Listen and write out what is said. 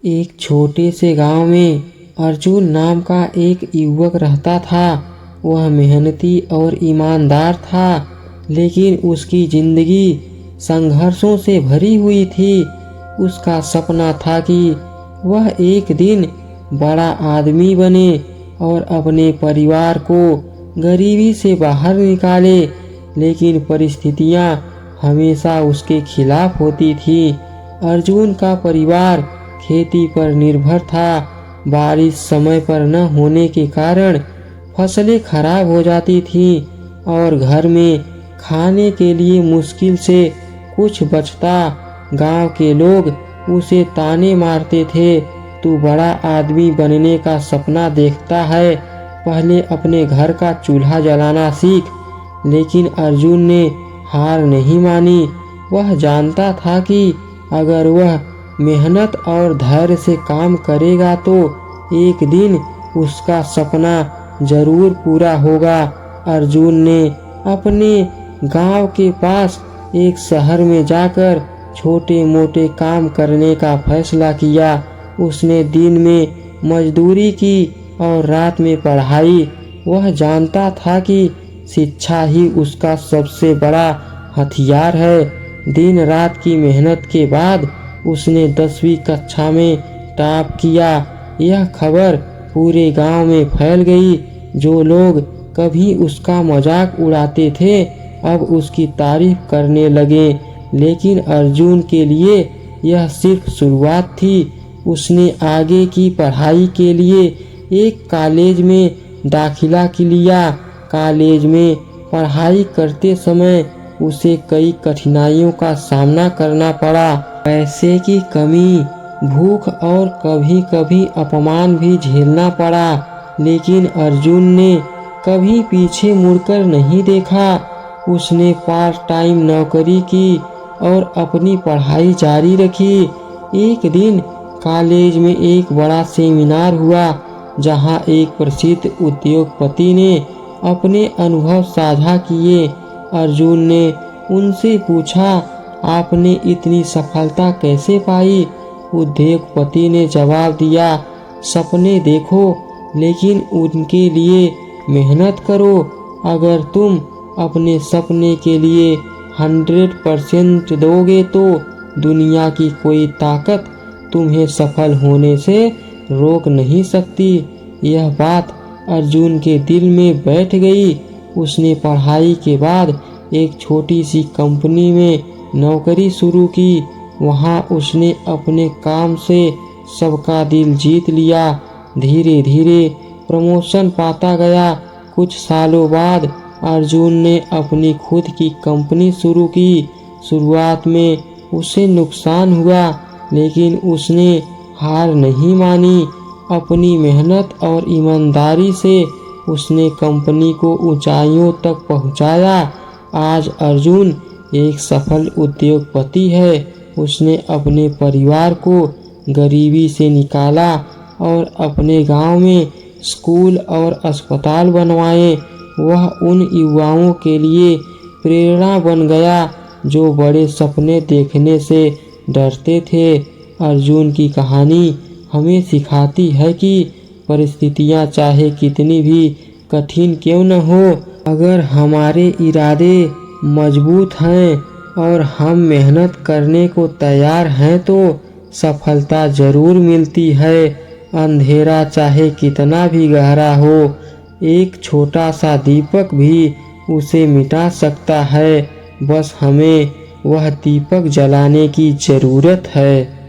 एक छोटे से गांव में अर्जुन नाम का एक युवक रहता था। वह मेहनती और ईमानदार था, लेकिन उसकी जिंदगी संघर्षों से भरी हुई थी। उसका सपना था कि वह एक दिन बड़ा आदमी बने और अपने परिवार को गरीबी से बाहर निकाले, लेकिन परिस्थितियां हमेशा उसके खिलाफ होती थी। अर्जुन का परिवार खेती पर निर्भर था। बारिश समय पर न होने के कारण फसलें खराब हो जाती थीं और घर में खाने के लिए मुश्किल से कुछ बचता। गांव के लोग उसे ताने मारते थे, तू बड़ा आदमी बनने का सपना देखता है, पहले अपने घर का चूल्हा जलाना सीख। लेकिन अर्जुन ने हार नहीं मानी। वह जानता था कि अगर वह मेहनत और धैर्य से काम करेगा तो एक दिन उसका सपना जरूर पूरा होगा। अर्जुन ने अपने गांव के पास एक शहर में जाकर छोटे मोटे काम करने का फैसला किया। उसने दिन में मजदूरी की और रात में पढ़ाई। वह जानता था कि शिक्षा ही उसका सबसे बड़ा हथियार है। दिन रात की मेहनत के बाद उसने 10वीं कक्षा में टॉप किया। यह खबर पूरे गांव में फैल गई। जो लोग कभी उसका मजाक उड़ाते थे अब उसकी तारीफ करने लगे। लेकिन अर्जुन के लिए यह सिर्फ शुरुआत थी। उसने आगे की पढ़ाई के लिए एक कॉलेज में दाखिला लिया। कॉलेज में पढ़ाई करते समय उसे कई कठिनाइयों का सामना करना पड़ा। पैसे की कमी, भूख और कभी कभी अपमान भी झेलना पड़ा। लेकिन अर्जुन ने कभी पीछे मुड़कर नहीं देखा। उसने पार्ट टाइम नौकरी की और अपनी पढ़ाई जारी रखी। एक दिन कॉलेज में एक बड़ा सेमिनार हुआ, जहां एक प्रसिद्ध उद्योगपति ने अपने अनुभव साझा किए। अर्जुन ने उनसे पूछा, आपने इतनी सफलता कैसे पाई? उद्योगपति ने जवाब दिया, सपने देखो, लेकिन उनके लिए मेहनत करो। अगर तुम अपने सपने के लिए 100% दोगे तो दुनिया की कोई ताकत तुम्हें सफल होने से रोक नहीं सकती। यह बात अर्जुन के दिल में बैठ गई। उसने पढ़ाई के बाद एक छोटी सी कंपनी में नौकरी शुरू की। वहां उसने अपने काम से सबका दिल जीत लिया। धीरे धीरे प्रमोशन पाता गया। कुछ सालों बाद अर्जुन ने अपनी खुद की कंपनी शुरू की। शुरुआत में उसे नुकसान हुआ, लेकिन उसने हार नहीं मानी। अपनी मेहनत और ईमानदारी से उसने कंपनी को ऊंचाइयों तक पहुंचाया। आज अर्जुन एक सफल उद्योगपति है। उसने अपने परिवार को गरीबी से निकाला और अपने गांव में स्कूल और अस्पताल बनवाए। वह उन युवाओं के लिए प्रेरणा बन गया जो बड़े सपने देखने से डरते थे। अर्जुन की कहानी हमें सिखाती है कि परिस्थितियां चाहे कितनी भी कठिन क्यों न हो, अगर हमारे इरादे मजबूत हैं और हम मेहनत करने को तैयार हैं तो सफलता जरूर मिलती है। अंधेरा चाहे कितना भी गहरा हो, एक छोटा सा दीपक भी उसे मिटा सकता है। बस हमें वह दीपक जलाने की जरूरत है।